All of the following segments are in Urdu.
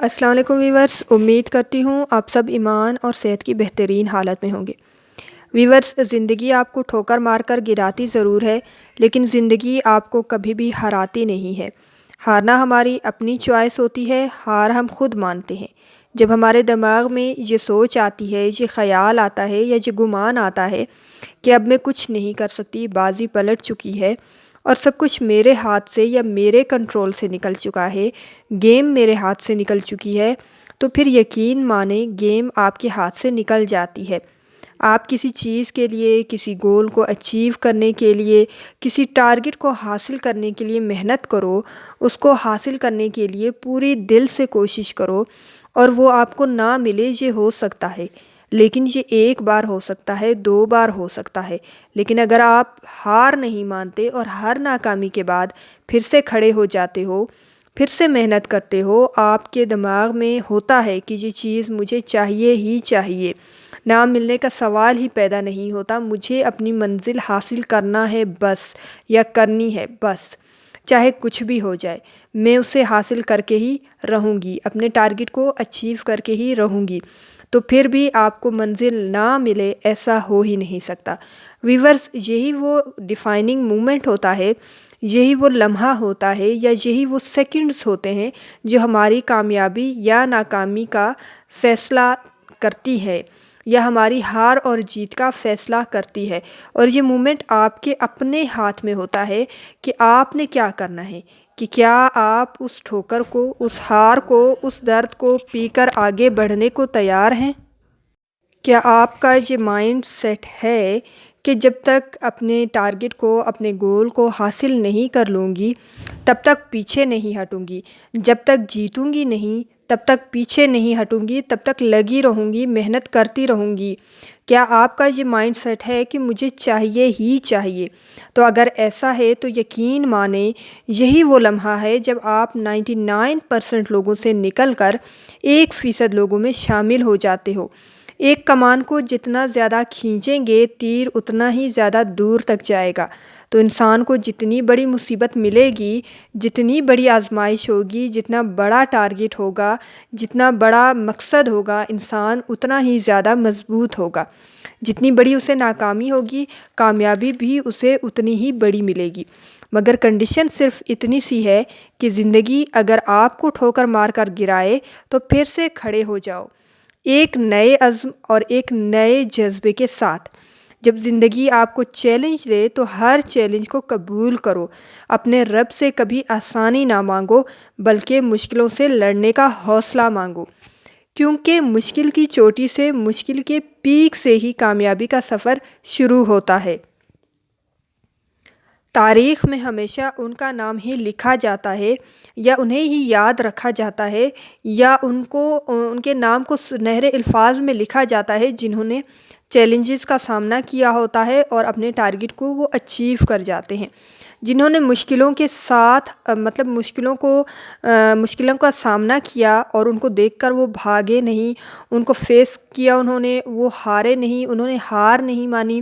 السلام علیکم ویورز، امید کرتی ہوں آپ سب ایمان اور صحت کی بہترین حالت میں ہوں گے۔ ویورز، زندگی آپ کو ٹھوکر مار کر گراتی ضرور ہے، لیکن زندگی آپ کو کبھی بھی ہراتی نہیں ہے۔ ہارنا ہماری اپنی چوائس ہوتی ہے، ہار ہم خود مانتے ہیں۔ جب ہمارے دماغ میں یہ سوچ آتی ہے، یہ خیال آتا ہے یا یہ گمان آتا ہے کہ اب میں کچھ نہیں کر سکتی، بازی پلٹ چکی ہے اور سب کچھ میرے ہاتھ سے یا میرے کنٹرول سے نکل چکا ہے، گیم میرے ہاتھ سے نکل چکی ہے، تو پھر یقین مانیں گیم آپ کے ہاتھ سے نکل جاتی ہے۔ آپ کسی چیز کے لیے، کسی گول کو اچیو کرنے کے لیے، کسی ٹارگٹ کو حاصل کرنے کے لیے محنت کرو، اس کو حاصل کرنے کے لیے پوری دل سے کوشش کرو، اور وہ آپ کو نہ ملے، یہ ہو سکتا ہے، لیکن یہ ایک بار ہو سکتا ہے، 2 بار ہو سکتا ہے، لیکن اگر آپ ہار نہیں مانتے اور ہر ناکامی کے بعد پھر سے کھڑے ہو جاتے ہو، پھر سے محنت کرتے ہو، آپ کے دماغ میں ہوتا ہے کہ یہ چیز مجھے چاہیے ہی چاہیے، نہ ملنے کا سوال ہی پیدا نہیں ہوتا، مجھے اپنی منزل حاصل کرنا ہے بس، یا کرنی ہے بس، چاہے کچھ بھی ہو جائے، میں اسے حاصل کر کے ہی رہوں گی، اپنے ٹارگٹ کو اچیو کر کے ہی رہوں گی، تو پھر بھی آپ کو منزل نہ ملے، ایسا ہو ہی نہیں سکتا۔ ویورز، یہی وہ ڈیفائننگ مومنٹ ہوتا ہے، یہی وہ لمحہ ہوتا ہے، یا یہی وہ سیکنڈز ہوتے ہیں جو ہماری کامیابی یا ناکامی کا فیصلہ کرتی ہے، یا ہماری ہار اور جیت کا فیصلہ کرتی ہے، اور یہ مومنٹ آپ کے اپنے ہاتھ میں ہوتا ہے کہ آپ نے کیا کرنا ہے، کہ کیا آپ اس ٹھوکر کو، اس ہار کو، اس درد کو پی کر آگے بڑھنے کو تیار ہیں؟ کیا آپ کا یہ مائنڈ سیٹ ہے کہ جب تک اپنے ٹارگٹ کو، اپنے گول کو حاصل نہیں کر لوں گی تب تک پیچھے نہیں ہٹوں گی، جب تک جیتوں گی نہیں تب تک پیچھے نہیں ہٹوں گی، تب تک لگی رہوں گی، محنت کرتی رہوں گی؟ کیا آپ کا یہ مائنڈ سیٹ ہے کہ مجھے چاہیے ہی چاہیے؟ تو اگر ایسا ہے تو یقین مانیں یہی وہ لمحہ ہے جب آپ 99% لوگوں سے نکل کر 1% لوگوں میں شامل ہو جاتے ہو۔ ایک کمان کو جتنا زیادہ کھینچیں گے، تیر اتنا ہی زیادہ دور تک جائے گا۔ تو انسان کو جتنی بڑی مصیبت ملے گی، جتنی بڑی آزمائش ہوگی، جتنا بڑا ٹارگٹ ہوگا، جتنا بڑا مقصد ہوگا، انسان اتنا ہی زیادہ مضبوط ہوگا۔ جتنی بڑی اسے ناکامی ہوگی، کامیابی بھی اسے اتنی ہی بڑی ملے گی۔ مگر کنڈیشن صرف اتنی سی ہے کہ زندگی اگر آپ کو ٹھوکر مار کر گرائے تو پھر سے کھڑے ہو جاؤ، ایک نئے عزم اور ایک نئے جذبے کے ساتھ۔ جب زندگی آپ کو چیلنج دے تو ہر چیلنج کو قبول کرو، اپنے رب سے کبھی آسانی نہ مانگو بلکہ مشکلوں سے لڑنے کا حوصلہ مانگو، کیونکہ مشکل کی چوٹی سے، مشکل کے پیک سے ہی کامیابی کا سفر شروع ہوتا ہے۔ تاریخ میں ہمیشہ ان کا نام ہی لکھا جاتا ہے، یا انہیں ہی یاد رکھا جاتا ہے، یا ان کے نام کو سنہرے الفاظ میں لکھا جاتا ہے جنہوں نے چیلنجز کا سامنا کیا ہوتا ہے اور اپنے ٹارگٹ کو وہ اچیو کر جاتے ہیں، جنہوں نے مشکلوں کے ساتھ مشکلوں کا سامنا کیا اور ان کو دیکھ کر وہ بھاگے نہیں، ان کو فیس کیا، انہوں نے وہ ہارے نہیں، انہوں نے ہار نہیں مانی،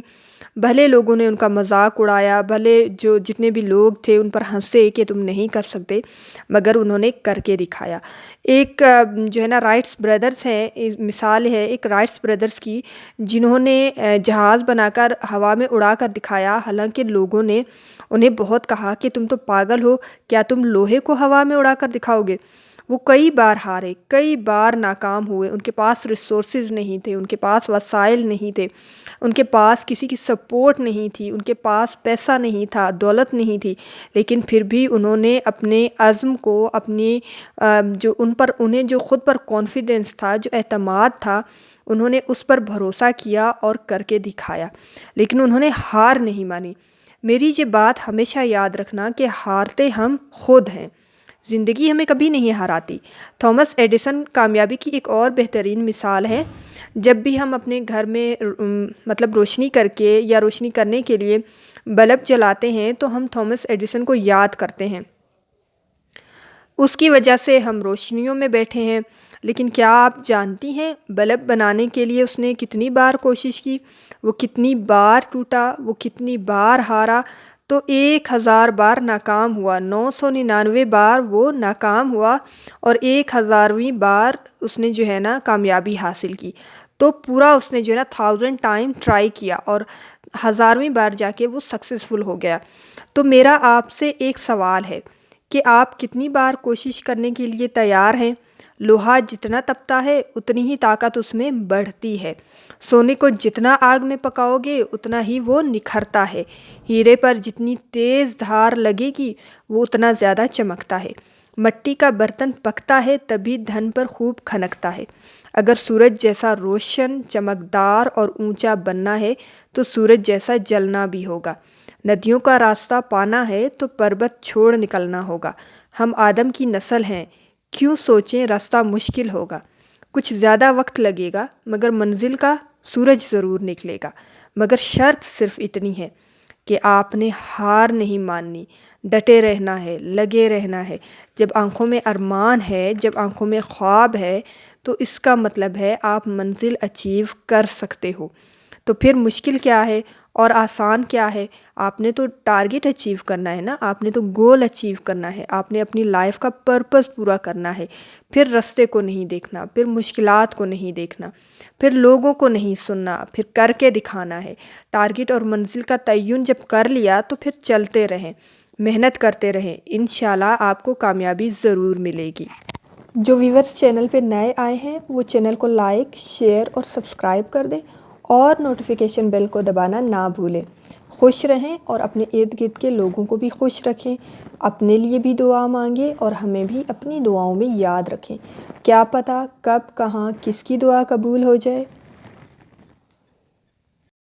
بھلے لوگوں نے ان کا مذاق اڑایا، بھلے جتنے بھی لوگ تھے ان پر ہنسے کہ تم نہیں کر سکتے، مگر انہوں نے کر کے دکھایا۔ ایک جو ہے نا رائٹس بردرز ہیں، مثال ہے ایک رائٹس بردرز کی، جنہوں نے جہاز بنا کر ہوا میں اڑا کر دکھایا، حالانکہ لوگوں نے انہیں بہت کہا کہ تم تو پاگل ہو، کیا تم لوہے کو ہوا میں اڑا کر دکھاؤ گے؟ وہ کئی بار ہارے، کئی بار ناکام ہوئے، ان کے پاس ریسورسز نہیں تھے، ان کے پاس وسائل نہیں تھے، ان کے پاس کسی کی سپورٹ نہیں تھی، ان کے پاس پیسہ نہیں تھا، دولت نہیں تھی، لیکن پھر بھی انہوں نے اپنے عزم کو، اپنی انہیں جو خود پر کانفیڈنس تھا، جو اعتماد تھا، انہوں نے اس پر بھروسہ کیا اور کر کے دکھایا، لیکن انہوں نے ہار نہیں مانی۔ میری یہ بات ہمیشہ یاد رکھنا کہ ہارتے ہم خود ہیں، زندگی ہمیں کبھی نہیں ہراتی۔ تھامس ایڈیسن کامیابی کی ایک اور بہترین مثال ہے۔ جب بھی ہم اپنے گھر میں روشنی کر کے یا روشنی کرنے کے لیے بلب جلاتے ہیں تو ہم تھامس ایڈیسن کو یاد کرتے ہیں، اس کی وجہ سے ہم روشنیوں میں بیٹھے ہیں، لیکن کیا آپ جانتی ہیں بلب بنانے کے لیے اس نے کتنی بار کوشش کی، وہ کتنی بار ٹوٹا، وہ کتنی بار ہارا، تو 1000 بار ناکام ہوا، 999 بار وہ ناکام ہوا اور 1000ویں بار اس نے جو ہے نا کامیابی حاصل کی۔ تو پورا اس نے جو ہے نا 1000 ٹائم ٹرائی کیا اور 1000ویں بار جا کے وہ سکسیزفل ہو گیا۔ تو میرا آپ سے ایک سوال ہے کہ آپ کتنی بار کوشش کرنے کے لیے تیار ہیں؟ لوہا جتنا تپتا ہے اتنی ہی طاقت اس میں بڑھتی ہے۔ سونے کو جتنا آگ میں پکاؤ گے اتنا ہی وہ نکھرتا ہے۔ ہیرے پر جتنی تیز دھار لگے گی وہ اتنا زیادہ چمکتا ہے۔ مٹی کا برتن پکتا ہے تبھی دھن پر خوب کھنکتا ہے۔ اگر سورج جیسا روشن، چمکدار اور اونچا بننا ہے تو سورج جیسا جلنا بھی ہوگا۔ ندیوں کا راستہ پانا ہے تو پربت چھوڑ نکلنا ہوگا۔ ہم آدم کی نسل ہیں، کیوں سوچیں راستہ مشکل ہوگا۔ کچھ زیادہ وقت لگے گا مگر منزل کا سورج ضرور نکلے گا۔ مگر شرط صرف اتنی ہے کہ آپ نے ہار نہیں ماننی، ڈٹے رہنا ہے، لگے رہنا ہے۔ جب آنکھوں میں ارمان ہے، جب آنکھوں میں خواب ہے تو اس کا مطلب ہے آپ منزل اچیو کر سکتے ہو۔ تو پھر مشکل کیا ہے اور آسان کیا ہے؟ آپ نے تو ٹارگٹ اچیو کرنا ہے نا، آپ نے تو گول اچیو کرنا ہے، آپ نے اپنی لائف کا پرپس پورا کرنا ہے۔ پھر رستے کو نہیں دیکھنا، پھر مشکلات کو نہیں دیکھنا، پھر لوگوں کو نہیں سننا، پھر کر کے دکھانا ہے۔ ٹارگٹ اور منزل کا تعین جب کر لیا تو پھر چلتے رہیں، محنت کرتے رہیں، انشاءاللہ آپ کو کامیابی ضرور ملے گی۔ جو ویورز چینل پہ نئے آئے ہیں وہ چینل کو لائک، شیئر اور سبسکرائب کر دیں اور نوٹیفیکیشن بیل کو دبانا نہ بھولیں۔ خوش رہیں اور اپنے ارد گرد کے لوگوں کو بھی خوش رکھیں۔ اپنے لیے بھی دعا مانگیں اور ہمیں بھی اپنی دعاؤں میں یاد رکھیں۔ کیا پتہ کب کہاں کس کی دعا قبول ہو جائے۔